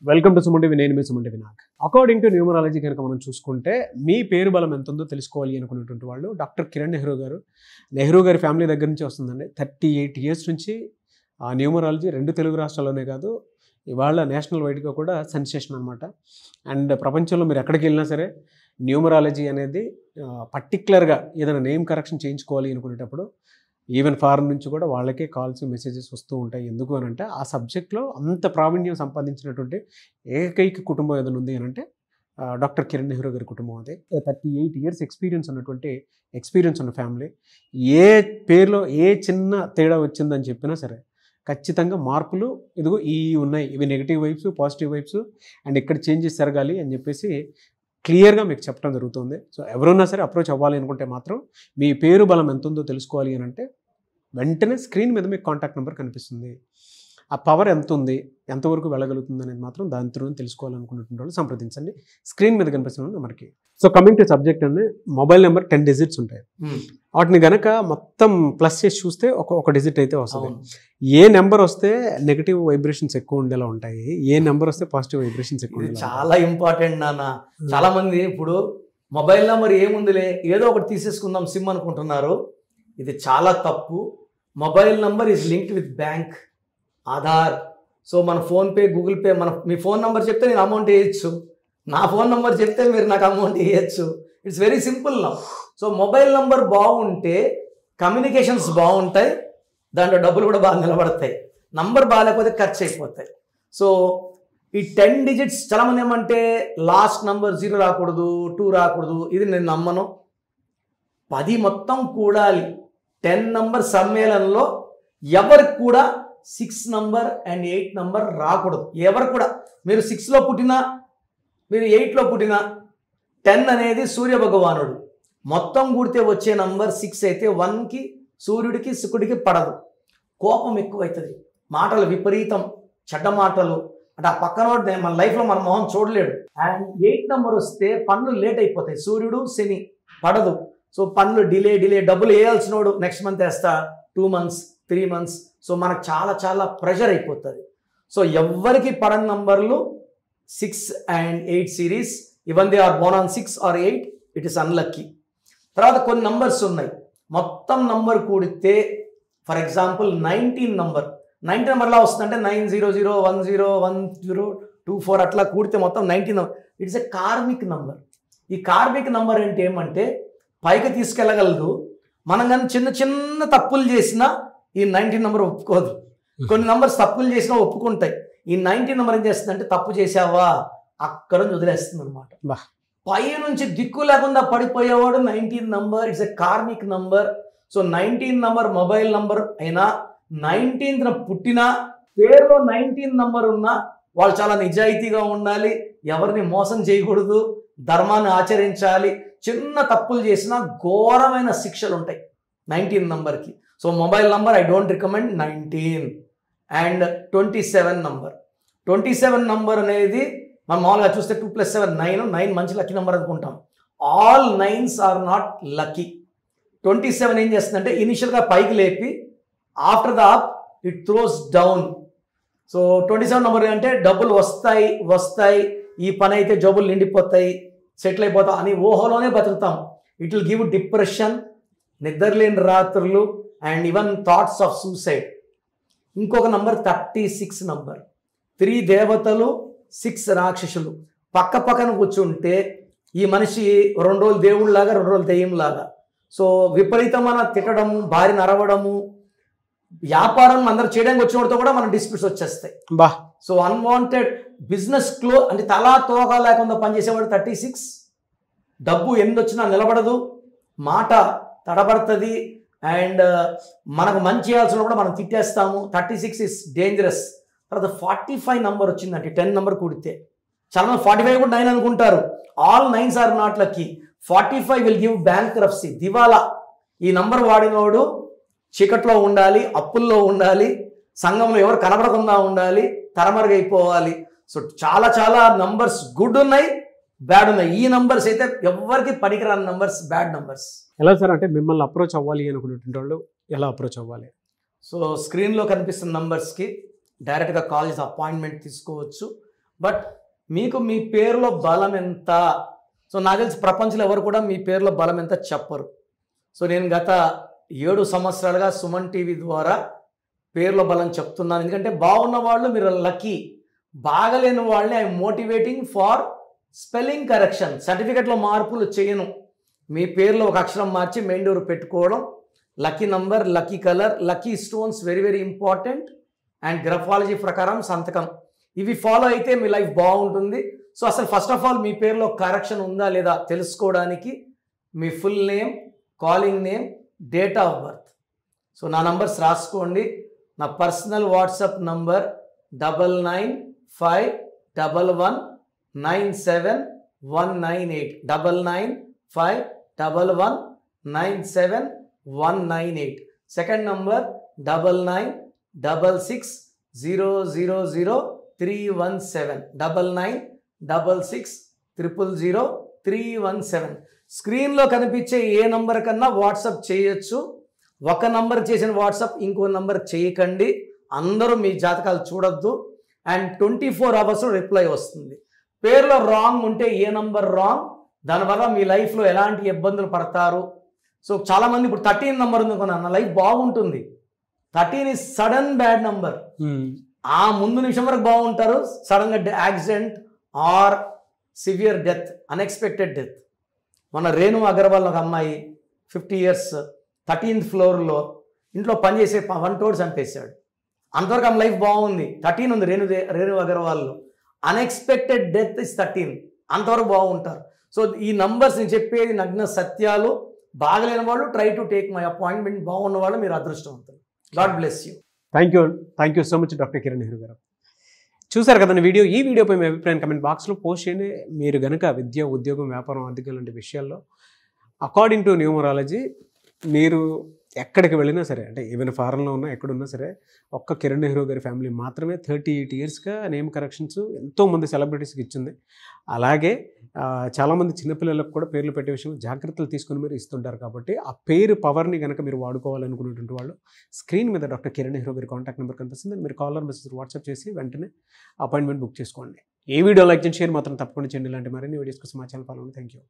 Welcome to Suman TV. నేను మీ Suman TV Nag. According to numerology కనుక మనం చూసుకుంటే మీ పేరు బలం ఎంత ఉందో తెలుసుకోవాలి అనుకున్నటువంటి వాళ్ళు డాక్టర్ కిరణ్ నెహ్రూ గారు. నెహ్రూ గారి ఫ్యామిలీ దగ్గర నుంచి వస్తుందండి. 38 years నుంచి ఆ న్యూమరాలజీ 2 తెలుగు రాష్ట్రాల్లోనే కాదు, ఇవాళ నేషనల్ వైడ్గా కూడా సెన్సేషన్ అనమాట. అండ్ ప్రపంచంలో మీరు ఎక్కడికి వెళ్ళినా సరే న్యూమరాలజీ అనేది పర్టికులర్గా ఏదైనా నేమ్ కరెక్షన్ చేయించుకోవాలి అనుకునేటప్పుడు ఈవెన్ ఫారెన్ నుంచి కూడా వాళ్ళకే కాల్స్ మెసేజెస్ వస్తూ ఉంటాయి. ఎందుకు అని అంటే ఆ సబ్జెక్ట్లో అంత ప్రావీణ్యం సంపాదించినటువంటి ఏకైక కుటుంబం ఏదైనా ఉంది అని అంటే డాక్టర్ కిరణ్ నెహ్రూ గారి కుటుంబం. అదే 38 years ఎక్స్పీరియన్స్ ఉన్న ఫ్యామిలీ. ఏ పేరులో ఏ చిన్న తేడా వచ్చిందని చెప్పినా సరే ఖచ్చితంగా మార్పులు ఇదిగో ఈ ఉన్నాయి, ఇవి negative vibes, positive vibes, and ఇక్కడ చేంజెస్ జరగాలి అని చెప్పేసి క్లియర్గా మీకు చెప్పడం జరుగుతుంది. సో ఎవరున్నా సరే అప్రోచ్ అవ్వాలి అనుకుంటే మాత్రం మీ పేరు బలం ఎంత ఉందో తెలుసుకోవాలి అని అంటే వెంటనే స్క్రీన్ మీద మీకు కాంటాక్ట్ నెంబర్ కనిపిస్తుంది. ఆ పవర్ ఎంత ఉంది, ఎంతవరకు వెళ్ళగలుగుతుంది అనేది మాత్రం దాని త్రూ తెలుసుకోవాలనుకున్నటువంటి వాళ్ళు సంప్రదించండి. స్క్రీన్ మీద కనిపిస్తున్న నెంబర్కి. సో కమింగ్ టు సబ్జెక్ట్ అండి, మొబైల్ నెంబర్ 10 digits ఉంటాయి. వాటిని గనక మొత్తం ప్లస్ చేసి చూస్తే ఒక డిజిట్ అయితే వస్తుంది. ఏ నెంబర్ వస్తే నెగిటివ్ వైబ్రేషన్స్ ఎక్కువ ఉండేలా ఉంటాయి, ఏ నెంబర్ వస్తే పాజిటివ్ వైబ్రేషన్స్ ఎక్కువ ఉండేలా? చాలా ఇంపార్టెంట్ నాన్న. చాలా మంది ఇప్పుడు మొబైల్ నెంబర్ ఏముందిలే ఏదో ఒకటి తీసేసుకుందాం సిమ్ అనుకుంటున్నారు. ఇది చాలా తప్పు. Mobile number is linked with bank, Aadhaar. So మన ఫోన్పే, గూగుల్ పే, మీ ఫోన్ నెంబర్ చెప్తే నేను అమౌంట్ వేయచ్చు, నా ఫోన్ నెంబర్ చెప్తే మీరు నాకు అమౌంట్ వేయచ్చు. ఇట్స్ వెరీ సింపుల్ నా. సో మొబైల్ నెంబర్ బాగుంటే కమ్యూనికేషన్స్ బాగుంటాయి, దాంట్లో డబ్బులు కూడా బాగా నిలబడతాయి. నంబర్ బాగాలేకపోతే ఖర్చు అయిపోతాయి. సో ఈ 10 digits చాలామంది ఏమంటే లాస్ట్ నంబర్ 0 రాకూడదు, 2 రాకూడదు. ఇది నేను నమ్మను. 10 మొత్తం కూడాలి. 10 నంబర్ సమ్మేళనంలో ఎవరికి కూడా 6 నంబర్ అండ్ 8 నంబర్ రాకూడదు. ఎవరు కూడా మీరు 6లో పుట్టినా, మీరు 8లో పుట్టినా, 10 అనేది సూర్య భగవానుడు. మొత్తం కూడితే వచ్చే నంబర్ 6 అయితే 1కి సూర్యుడికి శుకుడికి పడదు. కోపం ఎక్కువవుతుంది, మాటలు విపరీతం, చెడ్డ మాటలు. అంటే ఆ పక్కన మన లైఫ్లో మన మొహం చూడలేడు. అండ్ 8 నంబర్ వస్తే పనులు లేట్ అయిపోతాయి. సూర్యుడు శని పడదు. సో పనులు డిలే, డబ్బులు వేయాల్సినోడు నెక్స్ట్ మంత్ వేస్తా, 2 months 3 months. సో మనకు చాలా చాలా ప్రెషర్ అయిపోతుంది. సో ఎవరికి పడని నంబర్లు 6 and 8 series. Even they are born on 6 or 8, it is unlucky. తర్వాత కొన్ని నంబర్స్ ఉన్నాయి, మొత్తం నంబర్ కూడితే ఫర్ ఎగ్జాంపుల్ 19 నంబర్. 19 నెంబర్లా వస్తుందంటే 900101024 అట్లా కూడితే మొత్తం 19 number. It's a karmic number. ఈ కార్మిక్ నంబర్ అంటే ఏమంటే పైకి తీసుకెళ్ళగలదు. మనం కానీ చిన్న చిన్న తప్పులు చేసినా ఈ 19 నెంబర్ ఒప్పుకోదు. కొన్ని నంబర్స్ తప్పులు చేసినా ఒప్పుకుంటాయి. ఈ 19 నెంబర్ ఏం చేస్తుందంటే తప్పు చేసావా అక్కడ వదిలేస్తుంది అనమాట. పై నుంచి దిక్కు లేకుండా పడిపోయేవాడు 19 number. It's a karmic number. So 19 number mobile number అయినా, 19th పుట్టినా, పేరులో 19 నంబర్ ఉన్నా వాళ్ళు చాలా నిజాయితీగా ఉండాలి, ఎవరిని మోసం చేయకూడదు, ధర్మాన్ని ఆచరించాలి. చిన్న తప్పులు చేసినా ఘోరమైన శిక్షలు ఉంటాయి 19 నంబర్కి. So mobile number I don't recommend 19. And 27 number. 27 number అనేది మనం మామూలుగా చూస్తే 2 + 7 9 మంచి లక్కీ నెంబర్ అనుకుంటాం. All 9s are not lucky. 27 ఏం చేస్తుందంటే ఇనిషియల్గా పైకి లేపి after the up it throws down. So 27 number అంటే డబ్బులు వస్తాయి, ఈ పని అయితే జబ్బులు నిండిపోతాయి, సెటిల్ అయిపోతాం అని ఊహలోనే బతుకుతాం. ఇట్ విల్ గివ్ డిప్రెషన్, నిద్రలేని రాత్రులు, and even thoughts of suicide. ఇంకొక నంబర్ 36 నంబర్. 3 దేవతలు 6 రాక్షసులు పక్క పక్కన కూర్చుంటే ఈ మనిషి 2 రోజులు దేవుళ్ళలాగా 2 రోజులు దెయ్యంలాగా. సో విపరీతమైన తిట్టడము, భార్యను అరవడము, వ్యాపారం అందరూ చేయడానికి వచ్చినతో కూడా మన డిస్ప్యూట్స్ వచ్చేస్తాయి. సో అన్వాంటెడ్ బిజినెస్ క్లో అంటే తలా తోగా లేకుండా పనిచేసేవాడు 36. డబ్బు ఎందొచ్చినా నిలబడదు, మాట తడబడుతుంది, అండ్ మనకు మంచి చేయాల్సిన కూడా మనం తిట్టేస్తాము. 36 ఇస్ డేంజరస్. తర్వాత 45 నంబర్ వచ్చిందంటే 10 నంబర్ కూడితే చాలా మంది 45 కూడా 9 అనుకుంటారు. All 9s are not lucky. 45 will give bankruptcy, దివాలా. ఈ నంబర్ వాడినోడు చీకట్లో ఉండాలి, అప్పుల్లో ఉండాలి, సంఘంలో ఎవరు కనబడకుండా ఉండాలి, తరమరుగైపోవాలి. సో చాలా చాలా నంబర్స్ గుడ్ ఉన్నాయి, బ్యాడ్ ఉన్నాయి. ఈ నంబర్స్ అయితే ఎవరికి పనికిరాని నంబర్స్, బ్యాడ్ నంబర్స్. ఎలా సార్ అంటే మిమ్మల్ని అప్రోచ్ అవ్వాలి అనుకునేటువంటి వాళ్ళు ఎలా అప్రోచ్ అవ్వాలి? సో స్క్రీన్లో కనిపిస్తున్న నంబర్స్కి డైరెక్ట్గా కాల్ చేసి అపాయింట్మెంట్ తీసుకోవచ్చు. బట్ మీకు మీ పేరులో బలం ఎంత, సో నాకు తెలిసి ప్రపంచంలో ఎవరు కూడా మీ పేరులో బలం ఎంత చెప్పరు. సో నేను గత 7 సంవత్సరాలుగా సుమన్ టీవీ ద్వారా పేర్ల బలం చెప్తున్నాను. ఎందుకంటే బాగున్న వాళ్ళు మీరు లక్కీ, బాగలేని వాళ్ళని I motivating for spelling correction. సర్టిఫికెట్లో మార్పులు చేయను, మీ పేరులో ఒక అక్షరం మార్చి మెండూరు పెట్టుకోవడం, lucky number, lucky colour, lucky stones very very important, and graphology ప్రకారం సంతకం, ఇవి ఫాలో అయితే మీ లైఫ్ బాగుంటుంది. సో అసలు ఫస్ట్ ఆఫ్ ఆల్ మీ పేరులో కరెక్షన్ ఉందా లేదా తెలుసుకోవడానికి మీ full name, calling name, date of birth. So నా నంబర్స్ రాసుకోండి. నా personal WhatsApp number 9951197198, 9951197198. Second number 9966000317, 9966000317. స్క్రీన్లో కనిపించే ఏ నంబర్ కన్నా వాట్సాప్ చేయొచ్చు. ఒక నంబర్ చేసిన వాట్సాప్ ఇంకో నంబర్ చేయకండి. అందరూ మీ జాతకాలు చూడొద్దు. అండ్ 24 అవర్స్లో రిప్లై వస్తుంది. పేరులో రాంగ్ ఉంటే ఏ నంబర్ రాంగ్, దానివల్ల మీ లైఫ్లో ఎలాంటి ఇబ్బందులు పడతారు. సో చాలామంది ఇప్పుడు 13 నంబర్ ఉంది కొన్నా, నా లైఫ్ బాగుంటుంది. 13 ఈజ్ సడన్ బ్యాడ్ నంబర్. ఆ ముందు నిమిషం వరకు బాగుంటారు, సడన్గా accident or severe death, unexpected death. మన రేణు అగర్వాల్ ఒక అమ్మాయి 50 years 13th ఫ్లోర్లో ఇంట్లో పనిచేసే వంటోడు చంపేశాడు. అంతవరకు ఆమె లైఫ్ బాగుంది. 13 ఉంది రేణు అగర్వాల్లో. అన్ఎక్స్పెక్టెడ్ డెత్ ఇస్ 13, అంతవరకు బాగుంటారు. సో ఈ నంబర్స్ నేను చెప్పేది నగ్న సత్యాలు. బాగలేని వాళ్ళు try to take my appointment, బాగున్న వాళ్ళు మీరు అదృష్టవంతులు. God bless you. Thank you so much doctor Kiran Nehru గారు. చూసారు కదండి వీడియో. ఈ వీడియోపై మీ అభిప్రాయం కమెంట్ బాక్స్లో పోస్ట్ చేయండి. మీరు కనుక విద్య, ఉద్యోగం, వ్యాపారం, ఆర్థికం లాంటి విషయాల్లో అకార్డింగ్ టు న్యూమరాలజీ మీరు ఎక్కడికి వెళ్ళినా సరే, అంటే ఈవెన్ ఫారెన్లో ఉన్నా ఎక్కడున్నా సరే, ఒక్క కిరణ్ నెహ్రూ గారి ఫ్యామిలీ మాత్రమే 38 yearsగా నేమ్ కరెక్షన్స్ ఎంతోమంది సెలబ్రిటీస్కి ఇచ్చింది. అలాగే చాలామంది చిన్నపిల్లలకు కూడా పేర్లు పెట్టే విషయం జాగ్రత్తలు తీసుకుని మీరు ఇస్తుంటారు. కాబట్టి ఆ పేరు పవర్ని కనుక మీరు వాడుకోవాలనుకునేటువంటి వాళ్ళు స్క్రీన్ మీద డాక్టర్ కిరణ్ నెహ్రూ గారి కాంటాక్ట్ నెంబర్ కనిపిస్తుంది. మీరు కాలర్ మెసేజ్ వాట్సాప్ చేసి వెంటనే అపాయింట్మెంట్ బుక్ చేసుకోండి. ఏ వీడియో లైక్ చేయండి, షేర్ మాత్రం తప్పకుండా చేయండి. ఇలాంటి మరిన్ని వీడియోస్ కోసం మా ఛానల్ ఫాలో అవ్వండి. Thank you.